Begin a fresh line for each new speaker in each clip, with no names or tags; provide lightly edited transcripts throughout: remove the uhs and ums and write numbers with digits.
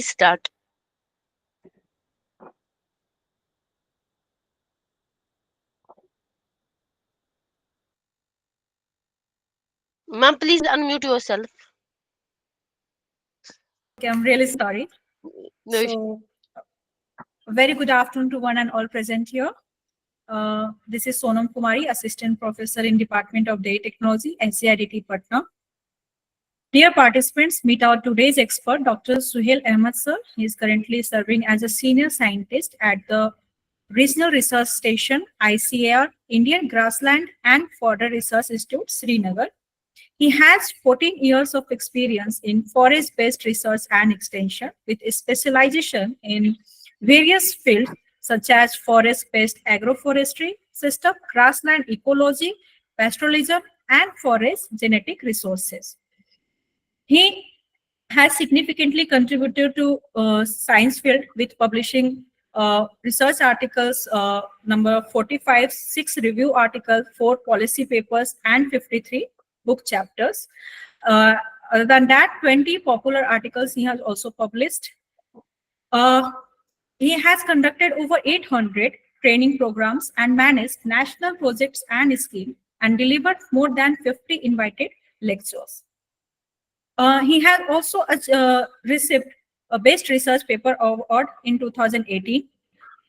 Start. Ma'am, please unmute yourself.
Okay, I'm really sorry.
No,
So, very good afternoon to one and all present here. This is Sonam Kumari, Assistant Professor in Department of Data Technology, NCIDT Patna. Dear participants, meet our today's expert, Dr. Suhail Ahmed sir. He is currently serving as a senior scientist at the Regional Research Station, ICAR, Indian Grassland and Fodder Research Institute, Srinagar. He has 14 years of experience in forest-based research and extension with specialization in various fields such as forest-based agroforestry, system, grassland ecology, pastoralism, and forest genetic resources. He has significantly contributed to science field with publishing research articles number 45, 6 review articles, 4 policy papers, and 53 book chapters. Other than that, 20 popular articles he has also published. Uh, he has conducted over 800 training programs and managed national projects and schemes and delivered more than 50 invited lectures. He has also received a Best Research Paper Award in 2018,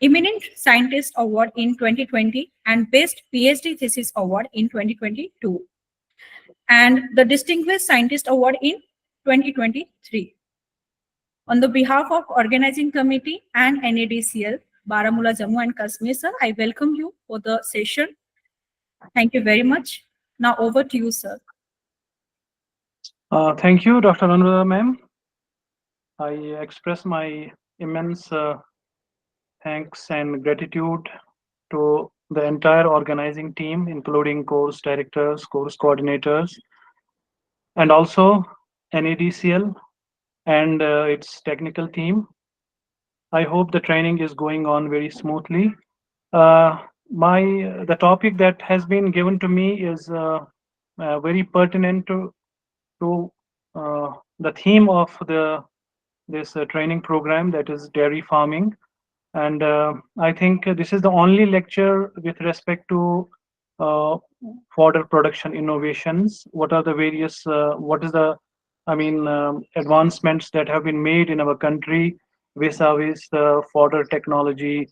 Eminent Scientist Award in 2020, and Best PhD Thesis Award in 2022, and the Distinguished Scientist Award in 2023. On the behalf of Organizing Committee and NADCL, Baramulla, Jammu and Kashmir, sir, I welcome you for the session. Thank you very much. Now over to you, sir.
Thank you, Dr. Anuradha ma'am. I express my immense thanks and gratitude to the entire organizing team, including course directors, course coordinators, and also NADCL and its technical team. I hope the training is going on very smoothly. The topic that has been given to me is very pertinent to the theme of this training program, that is dairy farming. And I think this is the only lecture with respect to uh, fodder production innovations. What are the various, what is the, advancements that have been made in our country vis-a-vis fodder technology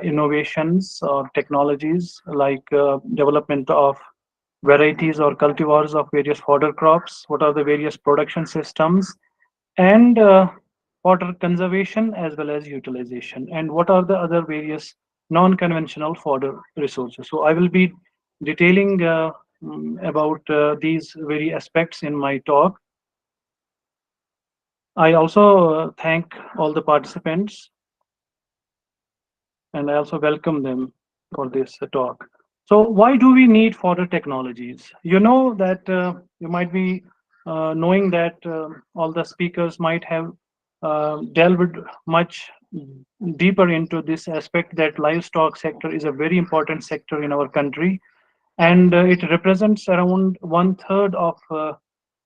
innovations or technologies like development of varieties or cultivars of various fodder crops, what are the various production systems, and water conservation as well as utilization, and what are the other various non-conventional fodder resources. So I will be detailing about these very aspects in my talk. I also thank all the participants, and I also welcome them for this talk. So why do we need fodder technologies? You know that you might be knowing that all the speakers might have delved much deeper into this aspect, that livestock sector is a very important sector in our country, and it represents around 1/3 of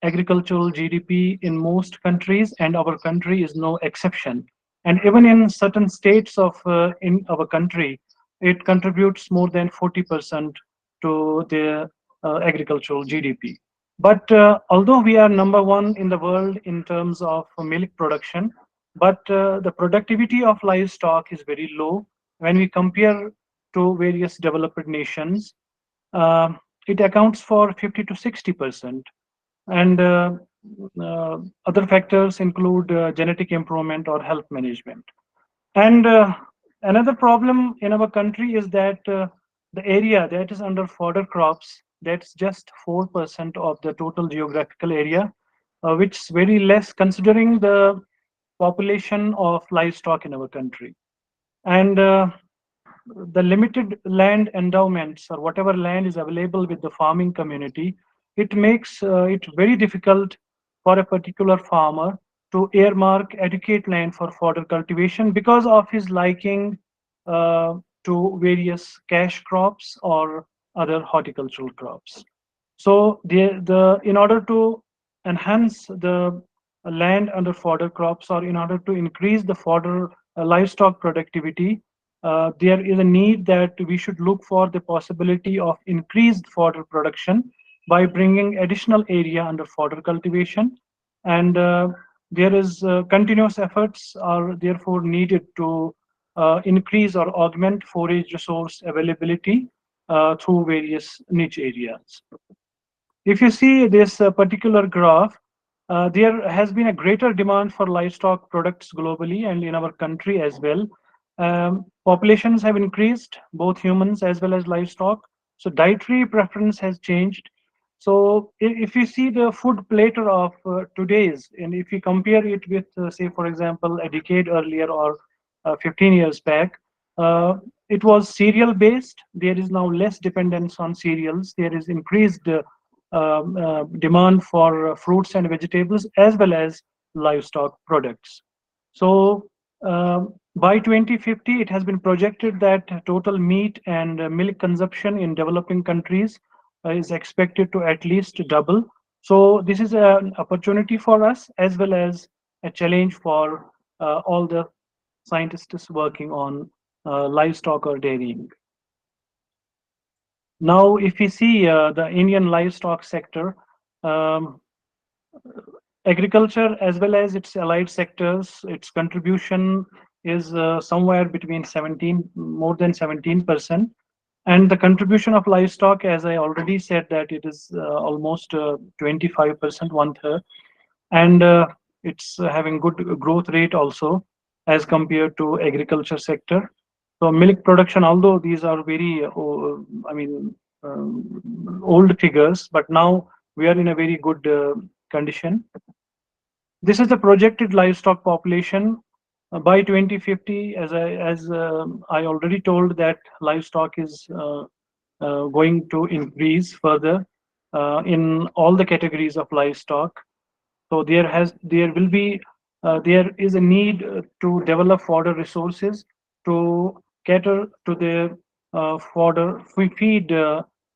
agricultural GDP in most countries, and our country is no exception. And even in certain states of in our country, it contributes more than 40% to the agricultural GDP. But although we are number one in the world in terms of milk production, but the productivity of livestock is very low when we compare to various developed nations. uh, it accounts for 50 to 60%. And other factors include genetic improvement or health management. And another problem in our country is that the area that is under fodder crops, that's just 4% of the total geographical area, which is very less considering the population of livestock in our country. And the limited land endowments, or whatever land is available with the farming community, it makes it very difficult for a particular farmer to earmark adequate land for fodder cultivation because of his liking to various cash crops or other horticultural crops. So the in order to enhance the land under fodder crops, or in order to increase the fodder livestock productivity, there is a need that we should look for the possibility of increased fodder production by bringing additional area under fodder cultivation. And there is continuous efforts are therefore needed to increase or augment forage resource availability through various niche areas. If you see this particular graph, there has been a greater demand for livestock products globally and in our country as well. Populations have increased, both humans as well as livestock. So dietary preference has changed. So if you see the food platter of today's, and if you compare it with, say, for example, a decade earlier or 15 years back, uh, it was cereal based. There is now less dependence on cereals. There is increased demand for fruits and vegetables as well as livestock products. So by 2050, it has been projected that total meat and milk consumption in developing countries is expected to at least double. So this is an opportunity for us as well as a challenge for all the scientists working on livestock or dairying. Now, if we see the Indian livestock sector, um, agriculture as well as its allied sectors, its contribution is somewhere between 17, more than 17%. And the contribution of livestock, as I already said, that it is almost 25%, one third. And it's having good growth rate also as compared to agriculture sector. So milk production, although these are very, I mean, old figures, but now we are in a very good condition. This is the projected livestock population by 2050. As I already told, that livestock is going to increase further in all the categories of livestock. So there is a need to develop fodder resources to cater to the fodder feed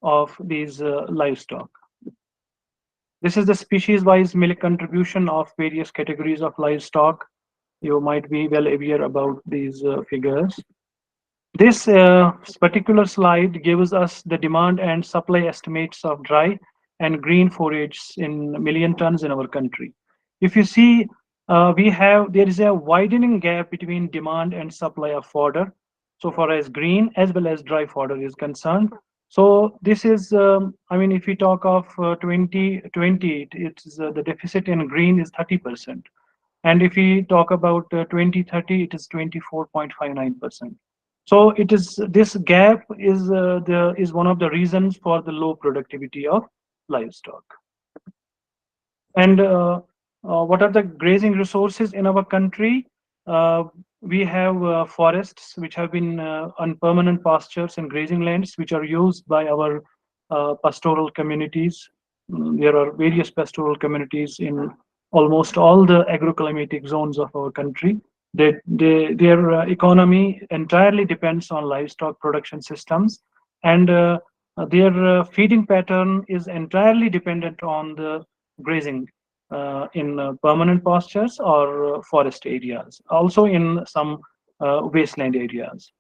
of these livestock. This is the species-wise milk contribution of various categories of livestock. You might be well aware about these figures. This particular slide gives us the demand and supply estimates of dry and green forages in million tons in our country. If you see, there is a widening gap between demand and supply of fodder, so far as green as well as dry fodder is concerned. So this is, I mean, if we talk of 2020, it's the deficit in green is 30%. And if we talk about 2030, it is 24.59%. So it is this gap is one of the reasons for the low productivity of livestock. And what are the grazing resources in our country? Uh, we have forests which have been on permanent pastures and grazing lands which are used by our pastoral communities. There are various pastoral communities in almost all the agroclimatic zones of our country. Their economy entirely depends on livestock production systems, and their feeding pattern is entirely dependent on the grazing in permanent pastures or forest areas, also in some wasteland areas.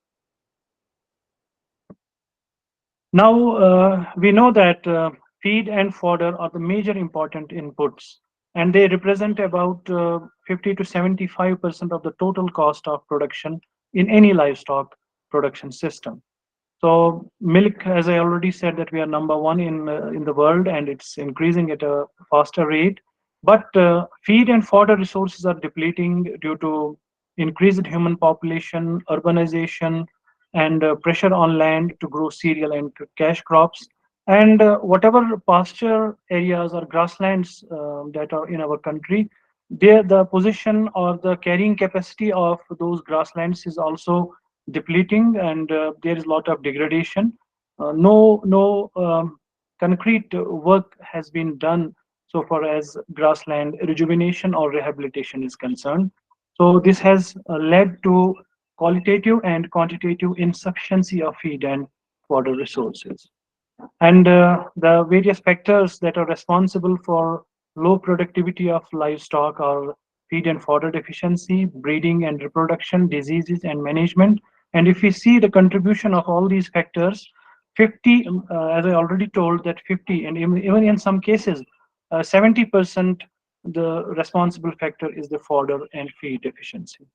Now, we know that feed and fodder are the major important inputs, and they represent about 50 to 75% of the total cost of production in any livestock production system. So milk, as I already said, that we are number one in the world, and it's increasing at a faster rate. But feed and fodder resources are depleting due to increased human population, urbanization, and pressure on land to grow cereal and cash crops. And whatever pasture areas or grasslands that are in our country, there the position or the carrying capacity of those grasslands is also depleting, and there is a lot of degradation. No concrete work has been done so far as grassland rejuvenation or rehabilitation is concerned. So this has led to qualitative and quantitative insufficiency of feed and water resources. And the various factors that are responsible for low productivity of livestock or feed and fodder deficiency, breeding and reproduction, diseases and management. And if we see the contribution of all these factors, 50, as I already told, that 50, and even in some cases, 70%, the responsible factor is the fodder and feed deficiency.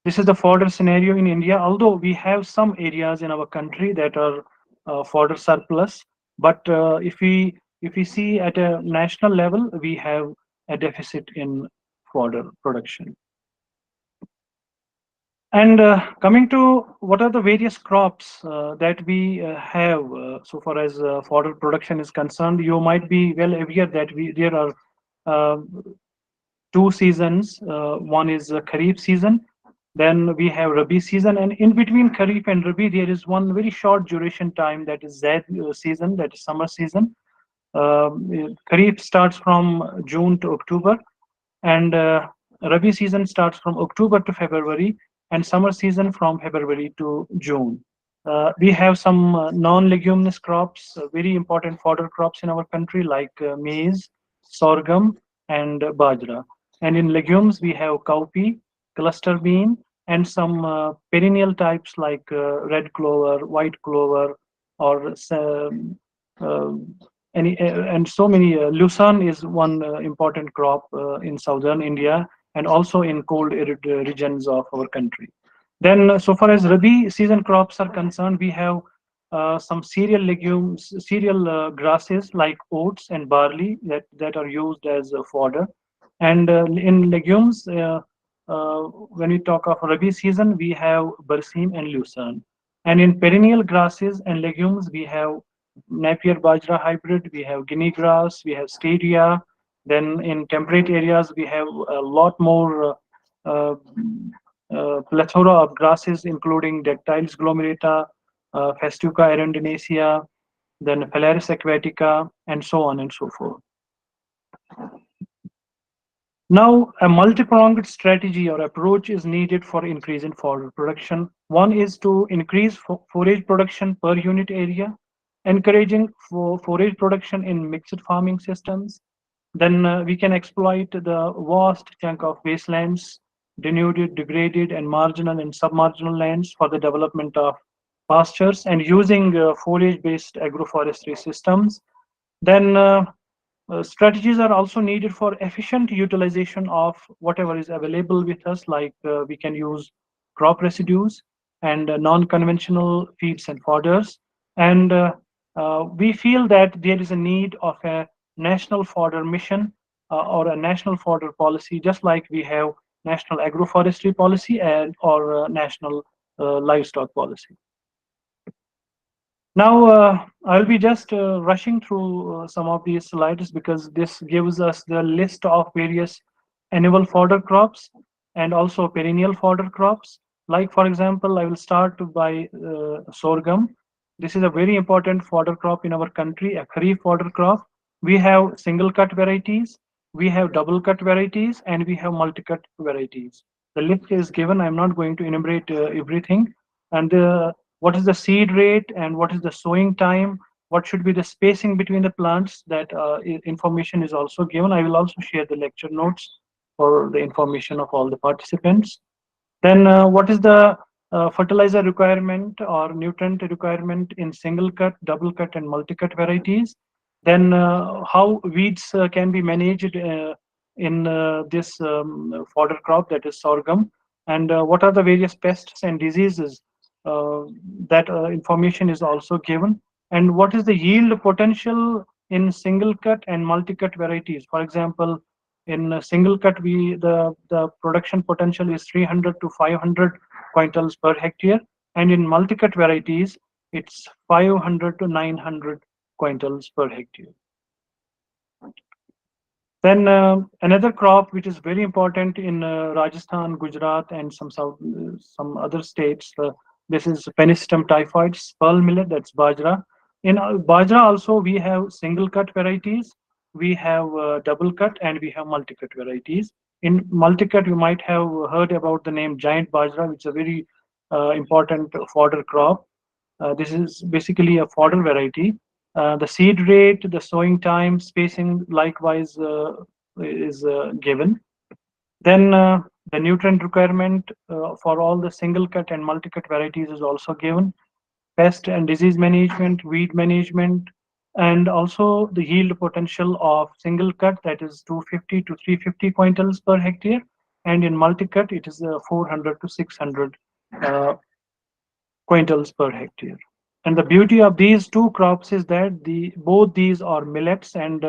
This is the fodder scenario in India, although we have some areas in our country that are fodder surplus, but if we see at a national level, we have a deficit in fodder production. And coming to what are the various crops that we have so far as fodder production is concerned, you might be well aware that there are uh, two seasons. One is Kharif season, then we have Rabi season, and in between Kharif and Rabi, there is one very short duration time that is Zaid season, that is summer season. Kharif starts from June to October, and Rabi season starts from October to February, and summer season from February to June. We have some non-leguminous crops, very important fodder crops in our country like maize, sorghum, and bajra. And in legumes, we have cowpea, cluster bean, and some perennial types like red clover, white clover, or uh, and so many. Lucerne is one important crop in southern India and also in cold arid regions of our country. Then, so far as Rabi season crops are concerned, we have some cereal legumes, cereal grasses like oats and barley that are used as fodder. And in legumes, when we talk of Rabi season, we have berseem and lucerne. And in perennial grasses and legumes, we have Napier bajra hybrid, we have guinea grass, we have stevia. Then in temperate areas, we have a lot more plethora of grasses, including Dactylis glomerata, Festuca arundinacea, then Phalaris aquatica, and so on and so forth. Now, a multi-pronged strategy or approach is needed for increasing forage production. One is to increase forage production per unit area, encouraging forage production in mixed farming systems. Then we can exploit the vast chunk of wastelands, denuded, degraded, and marginal and submarginal lands for the development of pastures and using forage-based agroforestry systems. Then strategies are also needed for efficient utilization of whatever is available with us, like we can use crop residues and non-conventional feeds and fodders. And we feel that there is a need of a national fodder mission or a national fodder policy, just like we have national agroforestry policy and or national livestock policy. Now, I'll be just rushing through some of these slides because this gives us the list of various annual fodder crops and also perennial fodder crops. Like, for example, I will start by sorghum. This is a very important fodder crop in our country, a kharif fodder crop. We have single cut varieties, we have double cut varieties, and we have multi cut varieties. The list is given. I'm not going to enumerate everything. And what is the seed rate and what is the sowing time, what should be the spacing between the plants, that information is also given. I will also share the lecture notes for the information of all the participants. Then what is the fertilizer requirement or nutrient requirement in single cut, double cut, and multi cut varieties. Then how weeds can be managed in this fodder crop, that is sorghum, and what are the various pests and diseases. uh, that information is also given. And what is the yield potential in single cut and multi cut varieties. For example, in a single cut, the production potential is 300 to 500 quintals per hectare, and in multi cut varieties, it's 500 to 900 quintals per hectare. Then another crop which is very important in Rajasthan, Gujarat, and some other states. This is Penicillium typhoides, pearl millet. That's bajra. In bajra also we have single cut varieties, we have double cut, and we have multi cut varieties. In multi cut, you might have heard about the name giant bajra, which is a very important fodder crop. This is basically a fodder variety. The seed rate, the sowing time, spacing likewise is given. Then the nutrient requirement for all the single cut and multi cut varieties is also given. Pest and disease management, weed management, and also the yield potential of single cut, that is 250 to 350 quintals per hectare, and in multi cut it is 400 to 600 uh, quintals per hectare. And the beauty of these two crops is that both these are millets, and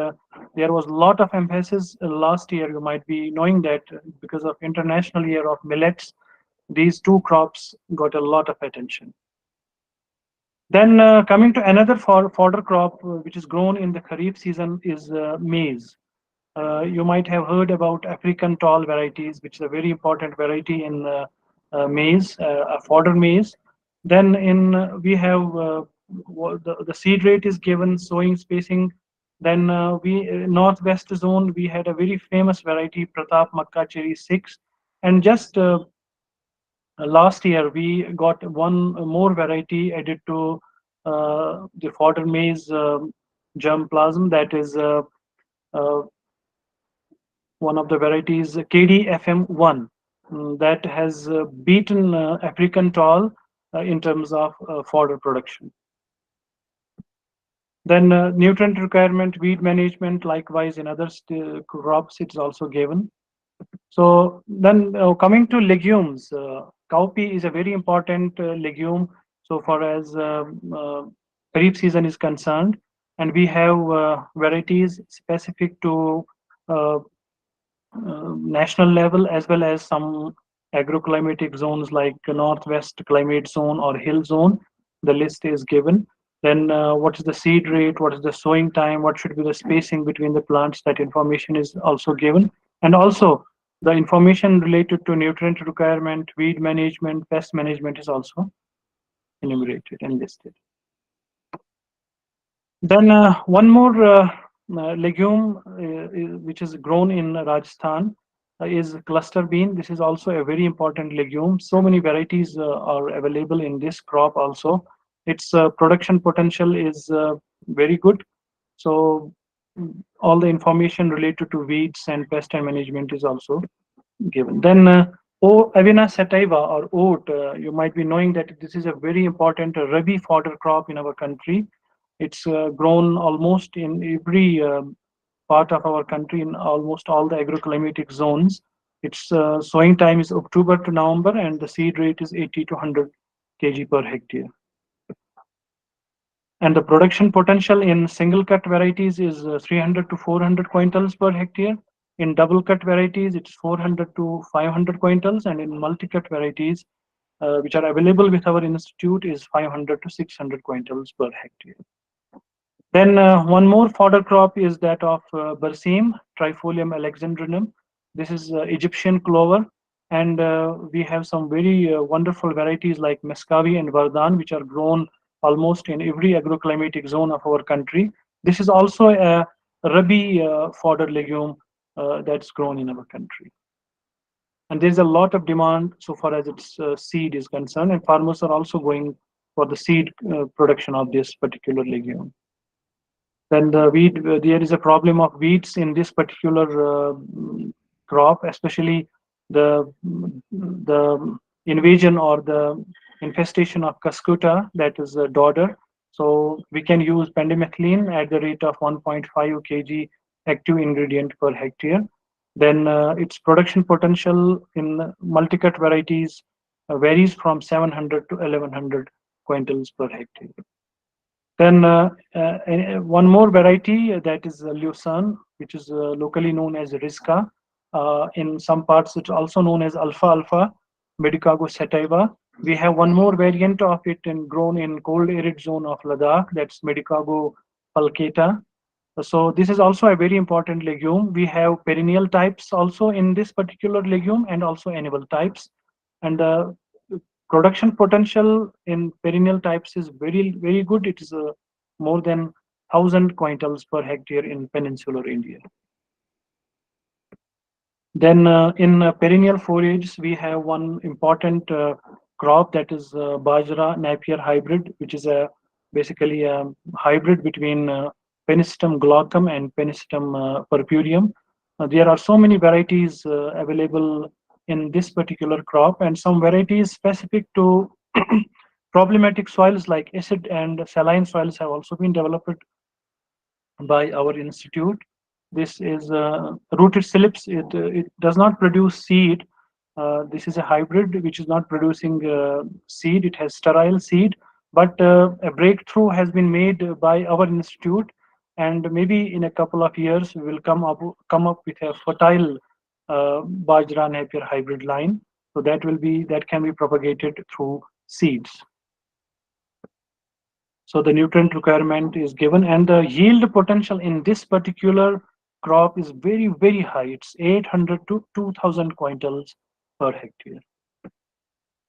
there was a lot of emphasis last year. You might be knowing that because of International Year of Millets, these two crops got a lot of attention. Then coming to another fodder crop which is grown in the Kharif season is maize. You might have heard about African tall varieties, which is a very important variety in maize, a fodder maize. Then in we have the seed rate is given, sowing spacing. Then we northwest zone we had a very famous variety Pratap Makka Cherry 6, and just last year we got one more variety added to the fodder maize germplasm, that is uh, one of the varieties KDFM1, that has beaten African tall in terms of fodder production. Then nutrient requirement, weed management, likewise in other crops, it's also given. So then coming to legumes, cowpea is a very important legume so far as Kharif season is concerned, and we have varieties specific to uh, national level as well as some agroclimatic zones like northwest climate zone or hill zone. The list is given. Then what is the seed rate, what is the sowing time, what should be the spacing between the plants, that information is also given. And also the information related to nutrient requirement, weed management, pest management is also enumerated and listed. Then one more legume which is grown in Rajasthan is cluster bean. This is also a very important legume. So many varieties are available in this crop also. Its production potential is very good. So all the information related to weeds and pest and management is also given. Then Avena sativa or oat, you might be knowing that this is a very important rabi fodder crop in our country. It's grown almost in every part of our country, in almost all the agroclimatic zones. Its sowing time is October to November, and the seed rate is 80 to 100 kg per hectare. And the production potential in single cut varieties is 300 to 400 quintals per hectare. In double cut varieties, it's 400 to 500 quintals, and in multi cut varieties, which are available with our institute, is 500 to 600 quintals per hectare. Then one more fodder crop is that of Berseem, Trifolium alexandrinum. This is Egyptian clover, and we have some very wonderful varieties like Meskavi and Vardan, which are grown almost in every agroclimatic zone of our country. This is also a rabi fodder legume that's grown in our country. And there's a lot of demand so far as its seed is concerned, and farmers are also going for the seed production of this particular legume. Then the weed, there is a problem of weeds in this particular crop, especially the invasion or the infestation of cuscuta, that is a dodder. So we can use pendimethalin at the rate of 1.5 kg active ingredient per hectare. Then its production potential in multi-cut varieties varies from 700 to 1100 quintals per hectare. Then one more variety that is Lucerne, which is locally known as Rizka. In some parts, it's also known as Alpha Alpha, Medicago sativa. We have one more variant of it and grown in cold arid zone of Ladakh, that's Medicago pulcata. So this is also a very important legume. We have perennial types also in this particular legume and also annual types. And the production potential in perennial types is very good. It is more than 1,000 quintals per hectare in peninsular India. Then in perennial forages, we have one important crop, that is Bajra Napier hybrid, which is a basically a hybrid between Penicillium glaucum and Penicillium purpureum. There are so many varieties available in this particular crop, and some varieties specific to problematic soils like acid and saline soils have also been developed by our institute. This is rooted silips. It does not produce seed. This is a hybrid which is not producing seed. It has sterile seed, but a breakthrough has been made by our institute, and maybe in a couple of years we will come up with a fertile Bajra Napier hybrid line. So that can be propagated through seeds. So the nutrient requirement is given, and the yield potential in this particular crop is very, very high. It's 800 to 2000 quintals per hectare.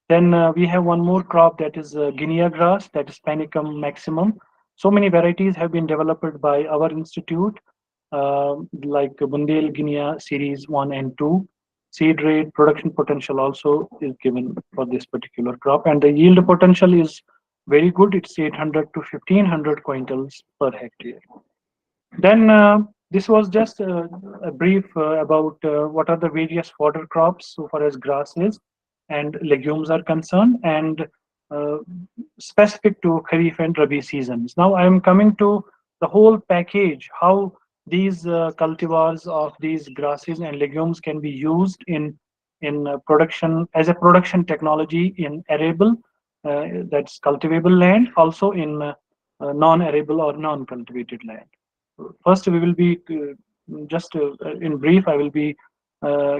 Then we have one more crop, that is Guinea grass, that is Panicum maximum. So many varieties have been developed by our institute, like Bundel Guinea series 1 and 2. Seed rate, production potential also is given for this particular crop, and the yield potential is very good. It's 800 to 1500 quintals per hectare. Then this was just a brief about what are the various fodder crops so far as grasses and legumes are concerned, and uh, specific to Kharif and Rabi seasons. Now I am coming to the whole package, how these cultivars of these grasses and legumes can be used in production as a production technology in arable, that's cultivable land, also in non-arable or non-cultivated land. First, we will be just in brief, I will be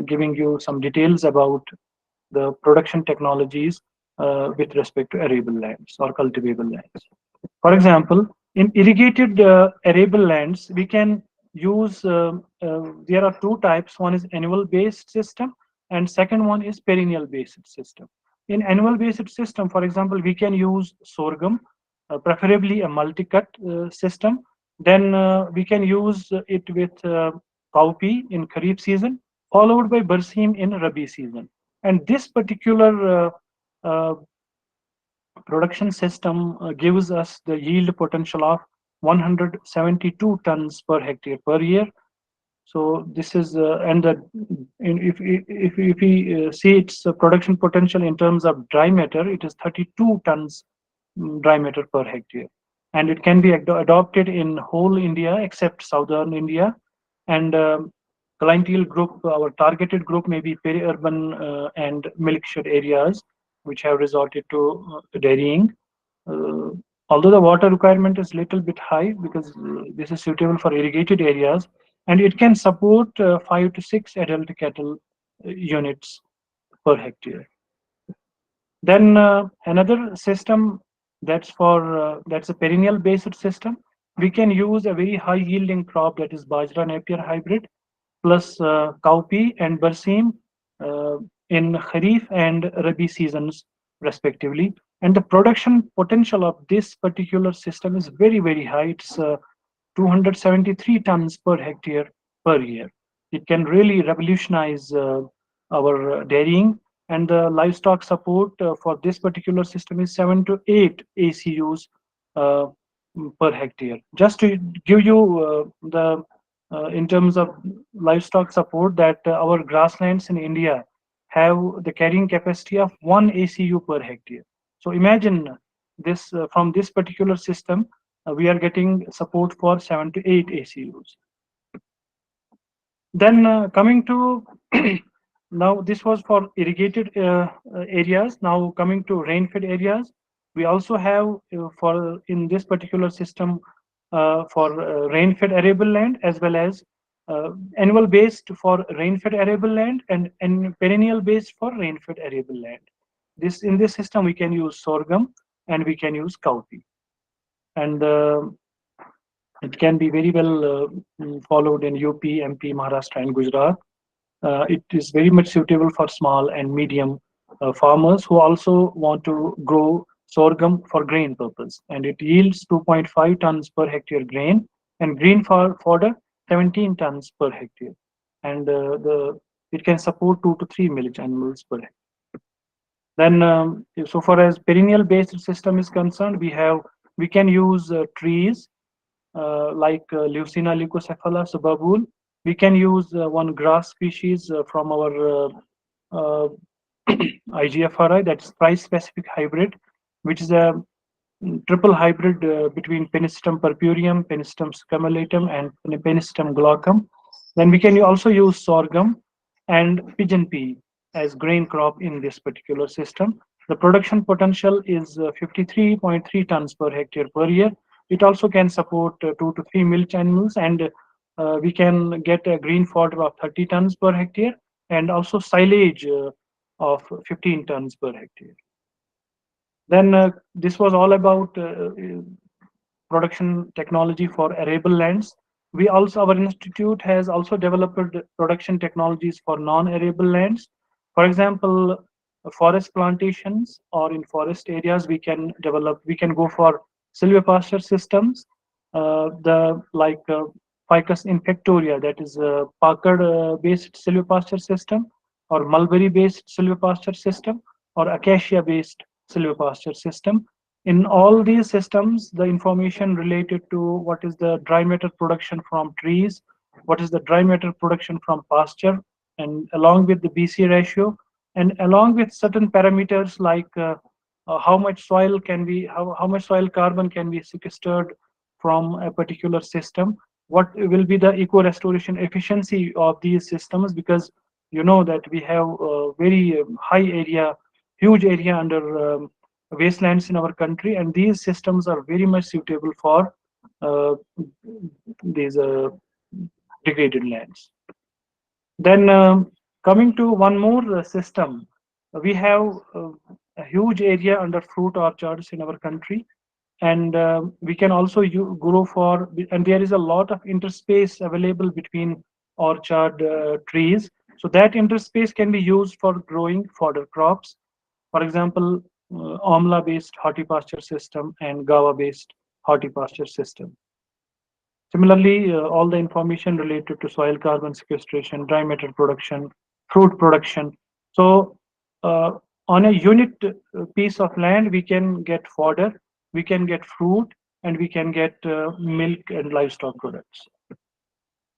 giving you some details about the production technologies with respect to arable lands or cultivable lands. For example, in irrigated arable lands, we can use, there are two types. One is annual based system, and second one is perennial based system. In annual based system, for example, we can use sorghum, preferably a multi-cut system. Then we can use it with cowpea in Kharif season, followed by barsim in Rabi season. And this particular uh, production system gives us the yield potential of 172 tons per hectare per year. So this is and the, if we see its production potential in terms of dry matter, it is 32 tons dry matter per hectare, and it can be adopted in whole India except southern India. And clientele group, our targeted group may be peri-urban and milk-shed areas which have resorted to dairying. Uh, Although the water requirement is little bit high, because this is suitable for irrigated areas, and it can support 5 to 6 adult cattle units per hectare. Then another system, that's a perennial based system. We can use a very high yielding crop, that is Bajra Napier hybrid, plus cowpea and barsim uh, in Kharif and Rabi seasons respectively. And the production potential of this particular system is very, very high. It's 273 tons per hectare per year. It can really revolutionize our dairying, and the livestock support for this particular system is 7 to 8 ACUs uh, per hectare. Just to give you the in terms of livestock support, that our grasslands in India have the carrying capacity of 1 ACU per hectare. So imagine this from this particular system, we are getting support for 7 to 8 ACUs. Then coming to now this was for irrigated areas. Now coming to rain-fed areas, we also have for in this particular system for rain-fed arable land, as well as annual based for rain-fed arable land, and perennial based for rain-fed arable land. This in this system we can use sorghum and we can use cowpea, and it can be very well followed in UP, MP, Maharashtra, and Gujarat. It is very much suitable for small and medium farmers who also want to grow sorghum for grain purpose, and it yields 2.5 tons per hectare grain, and green fodder 17 tons per hectare, and the it can support 2 to 3 milk animals per hectare. Then, so far as perennial based system is concerned, we have We can use trees like Leucina leucocephala subabul. We can use one grass species from our uh, IGFRI, that's price specific hybrid, which is a triple hybrid between Penicillium purpureum, Penicillium scammulatum, and Penicillium glaucum. Then we can also use sorghum and pigeon pea as grain crop in this particular system. The production potential is 53.3 tons per hectare per year. It also can support 2 to 3 milch animals, and we can get a green fodder of 30 tons per hectare, and also silage of 15 tons per hectare. Then this was all about production technology for arable lands. We also, our institute has also developed production technologies for non-arable lands. For example, forest plantations or in forest areas, we can go for silvopasture systems, the like Ficus infectoria, that is a Packard based silvopasture system, or mulberry based silvopasture system, or acacia based silvopasture system. In all these systems, the information related to what is the dry matter production from trees, what is the dry matter production from pasture, and along with the BC ratio, and along with certain parameters like how much soil can be, how much soil carbon can be sequestered from a particular system, what will be the eco restoration efficiency of these systems, because you know that we have very high area, huge area under wastelands in our country, and these systems are very much suitable for uh, these degraded lands. Then coming to one more system, we have a huge area under fruit orchards in our country, and we can also grow for, and there is a lot of interspace available between orchard trees, so that interspace can be used for growing fodder crops. For example, amla based horticulture system and gawa based horticulture system. Similarly, all the information related to soil carbon sequestration, dry matter production, fruit production. So, on a unit piece of land, we can get fodder, we can get fruit, and we can get milk and livestock products.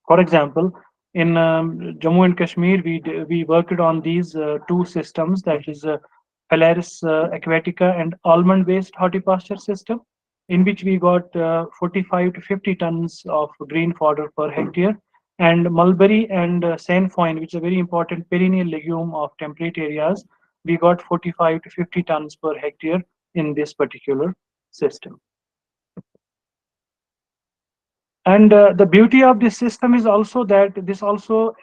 For example, in Jammu and Kashmir, we worked on these two systems, that is Phalaris aquatica and almond-based horticulture system, in which we got 45 to 50 tons of green fodder per hectare, and mulberry and sainfoin, which is a very important perennial legume of temperate areas, we got 45 to 50 tons per hectare in this particular system. And the beauty of this system is also that this also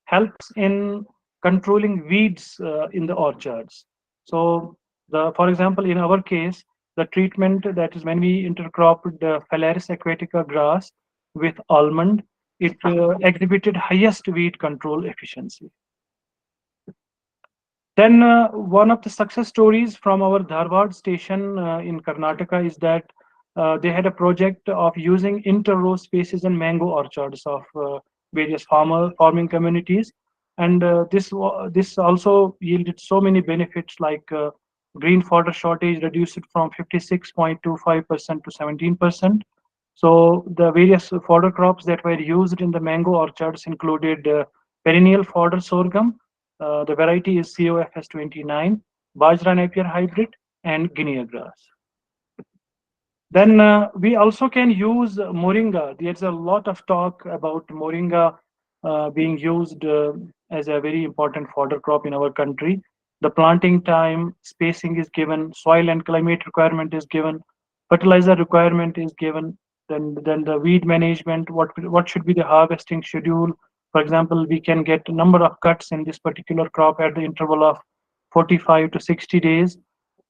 helps in controlling weeds in the orchards. So, for example, in our case, the treatment, that is when we intercropped the Phalaris aquatica grass with almond, it exhibited highest weed control efficiency. Then one of the success stories from our Dharwad station in Karnataka is that they had a project of using inter-row spaces in mango orchards of various farming communities, and this also yielded so many benefits, like green fodder shortage reduced from 56.25% to 17%. So the various fodder crops that were used in the mango orchards included perennial fodder sorghum. The variety is COFS29, Bajra Napier hybrid, and Guinea grass. Then we also can use moringa. There's a lot of talk about moringa being used as a very important fodder crop in our country. The planting time, spacing is given, soil and climate requirement is given, fertilizer requirement is given. Then the weed management, what should be the harvesting schedule. For example, we can get a number of cuts in this particular crop at the interval of 45 to 60 days.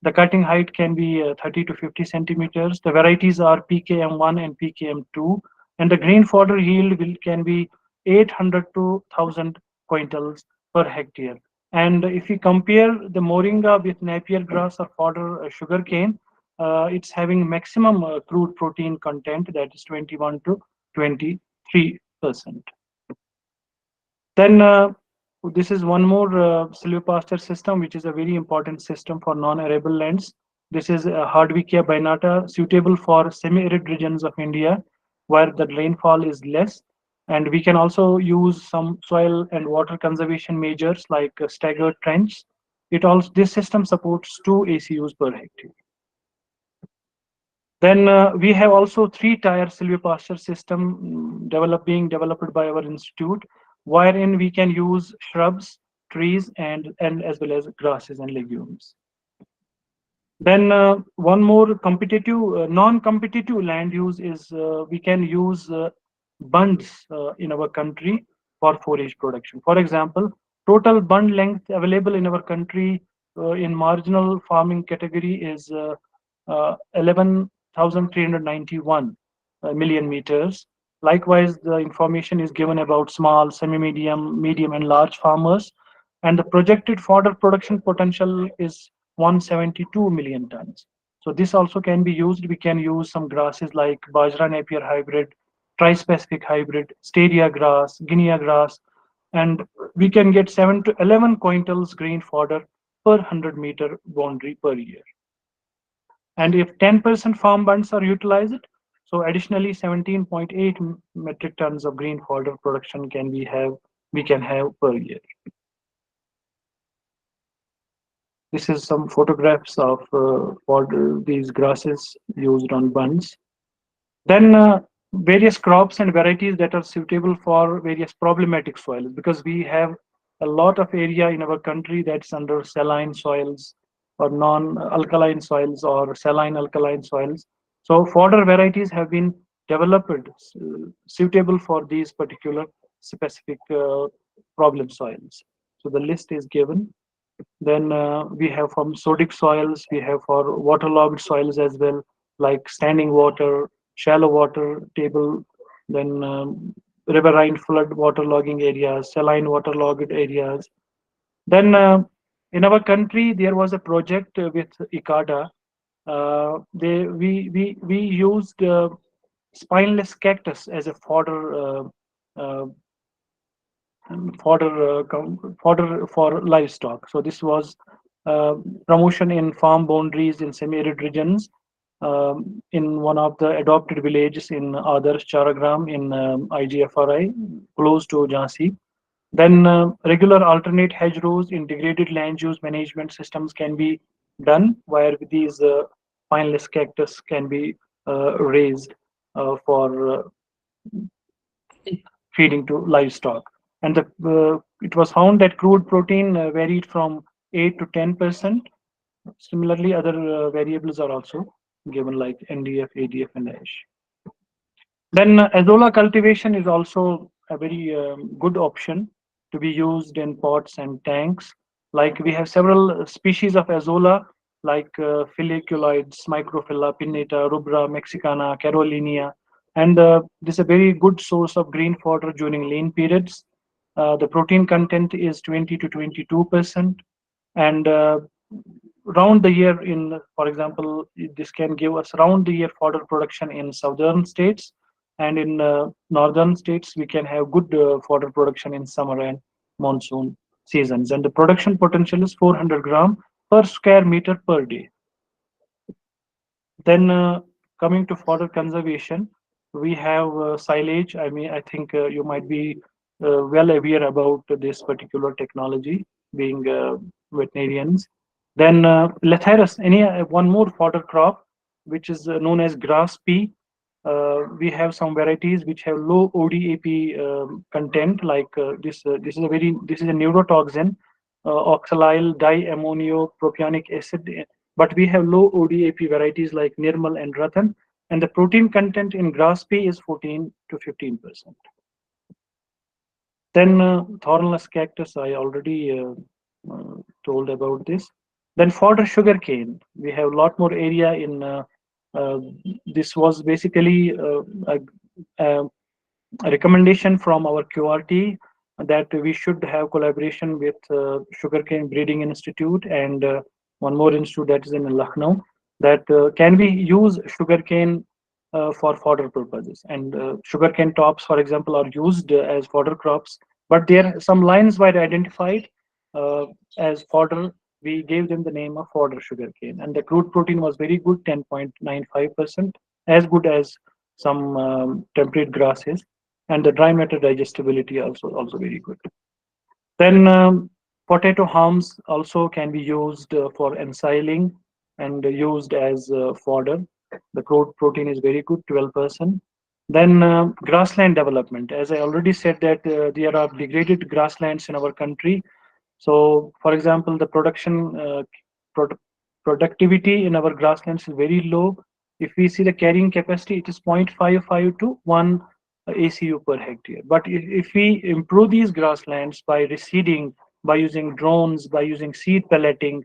The cutting height can be 30 to 50 centimeters. The varieties are PKM1 and PKM2, and the grain fodder yield can be 800 to 1,000 quintals per hectare. And if we compare the moringa with Napier grass or fodder sugarcane, it's having maximum crude protein content, that is 21 to 23%. Then this is one more silvopasture system, which is a very important system for non-arable lands. This is Hardwickia bainata, suitable for semi-arid regions of India, where the rainfall is less. And we can also use some soil and water conservation measures like staggered trench. This system supports 2 ACUs per hectare. Then we have also three-tier silvopasture system being developed by our institute, wherein we can use shrubs, trees, and as well as grasses and legumes. Then one more non-competitive land use is we can use bunds in our country for forage production. For example, total bund length available in our country in marginal farming category is 11,391 million meters. Likewise, the information is given about small, semi-medium, medium, and large farmers, and the projected fodder production potential is 172 million tons. So this also can be used. We can use some grasses like Bajra Napier hybrid, tri-specific hybrid, Staria grass, Guinea grass, and we can get 7 to 11 quintals green fodder per 100-meter boundary per year. And if 10% farm bunds are utilized, so additionally 17.8 metric tons of green fodder production we can have per year. This is some photographs of these grasses used on bunds. Then various crops and varieties that are suitable for various problematic soils, because we have a lot of area in our country that's under saline soils or non-alkaline soils or saline alkaline soils. So fodder varieties have been developed suitable for these particular specific problem soils. So the list is given. Then we have from sodic soils, we have for waterlogged soils as well, like standing water, shallow water table, then riverine flood waterlogging areas, saline waterlogged areas. Then in our country, there was a project with ICADA. We used spineless cactus as a uh, fodder for livestock. So this was uh, promotion in farm boundaries in semi-arid regions in one of the adopted villages in Adarsh Charagram in IGFRI, close to Jhansi. Then regular alternate hedgerows in degraded land use management systems can be done, where these spineless cactus can be raised for feeding to livestock. And it was found that crude protein varied from 8 to 10%. Similarly, other variables are also given like NDF, ADF, and ASH. Then azolla cultivation is also a very good option to be used in pots and tanks. Like we have several species of azolla, like folliculoids, microphylla, pinnata, rubra, mexicana, carolinia, and this is a very good source of green fodder during lean periods. The protein content is 20 to 22%, and round the year for example, this can give us round the year fodder production in southern states, and in northern states we can have good fodder production in summer and monsoon seasons, and the production potential is 400 gram per square meter per day. Then coming to fodder conservation, we have silage. I think you might be well aware about this particular technology, being veterinarians. Then Lathyrus, one more fodder crop, which is known as grass pea. We have some varieties which have low ODAP content, like this. This is a neurotoxin, oxalyl diammonio propionic acid. But we have low ODAP varieties like Nirmal and Ratan, and the protein content in grass pea is 14 to 15%. Then thornless cactus, I already told about this. Then fodder sugarcane. We have a lot more area in. Uh, this was basically a recommendation from our QRT that we should have collaboration with Sugarcane Breeding Institute and one more institute that is in Lucknow. That can we use sugarcane for fodder purposes? And sugarcane tops, for example, are used as fodder crops, but there some lines were identified as fodder we gave them the name of fodder sugarcane. And the crude protein was very good, 10.95%, as good as some temperate grasses. And the dry matter digestibility also very good. Then potato haulms also can be used for ensiling and used as fodder. The crude protein is very good, 12%. Then grassland development. As I already said that there are degraded grasslands in our country. So, for example, the prod- productivity in our grasslands is very low. If we see the carrying capacity, it is 0.55 to 1 ACU per hectare. But if we improve these grasslands by reseeding, by using drones, by using seed pelleting,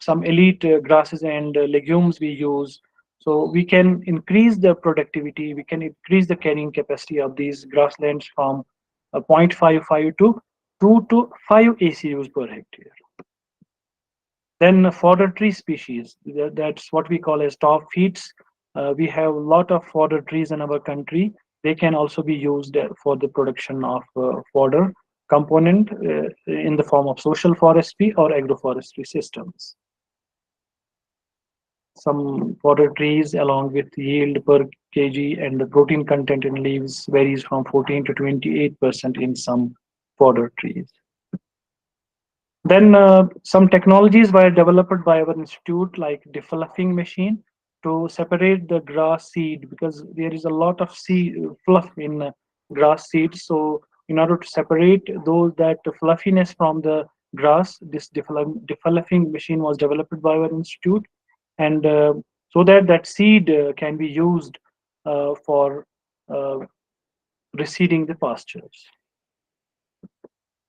some elite grasses and legumes we use, so we can increase the productivity, we can increase the carrying capacity of these grasslands from 0.55 to 2 to 5 ACUs per hectare. Then fodder tree species, that's what we call as top feeds. We have a lot of fodder trees in our country. They can also be used for the production of fodder component in the form of social forestry or agroforestry systems. Some fodder trees along with yield per kg and the protein content in leaves varies from 14 to 28% in some fodder trees. Then some technologies were developed by our institute, like defluffing machine, to separate the grass seed, because there is a lot of seed fluff in grass seeds. So in order to separate those that fluffiness from the grass, this defluffing machine was developed by our institute, and so that that seed can be used for uh, reseeding the pastures.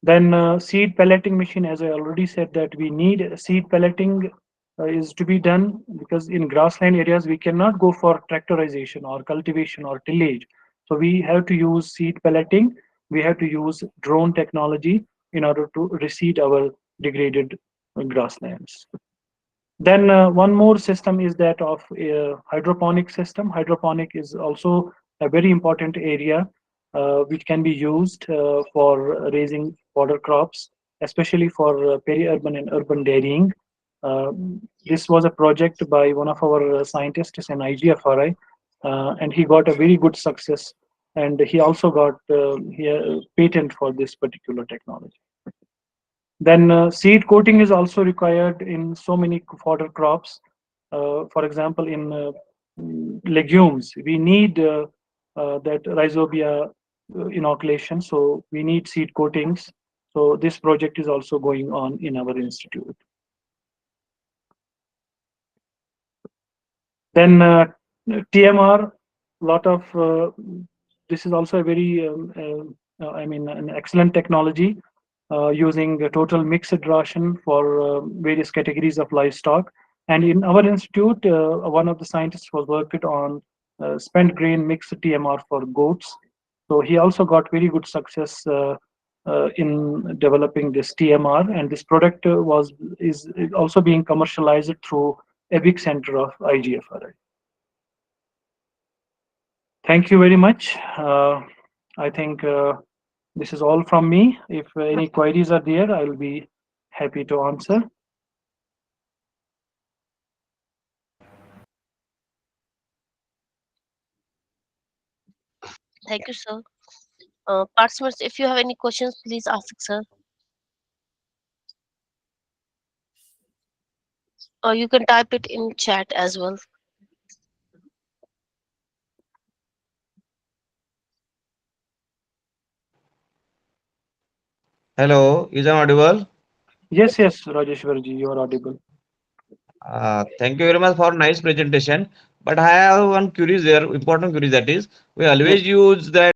Then seed pelleting machine, as I already said, that we need seed pelleting is to be done, because in grassland areas we cannot go for tractorization or cultivation or tillage. So we have to use seed pelleting. We have to use drone technology in order to reseed our degraded grasslands. Then one more system is that of hydroponic system. Hydroponic is also a very important area which can be used for raising fodder crops, especially for peri-urban and urban dairying. Uh, this was a project by one of our scientists in IGFRI, and he got a very good success. And he also got a patent for this particular technology. Then seed coating is also required in so many fodder crops. For example, in legumes, we need that rhizobia inoculation, so we need seed coatings. So this project is also going on in our institute. Then TMR, lot of this is also a very I mean an excellent technology using a total mixed ration for various categories of livestock. And in our institute, one of the scientists was worked on spent grain mixed TMR for goats. So he also got very good success in developing this TMR, and this product is also being commercialized through a big center of IGFRI. Thank you very much. I think this is all from me. If any queries are there, I will be happy to answer.
Thank you, sir. Participants, if you have any questions, please ask, sir. Or you can type it in chat as well.
Hello, is I audible?
Yes, yes, Rajeshwarji, you are audible.
Thank you very much for nice presentation. But I have one query there, important query, that is, we
Yes.
always use that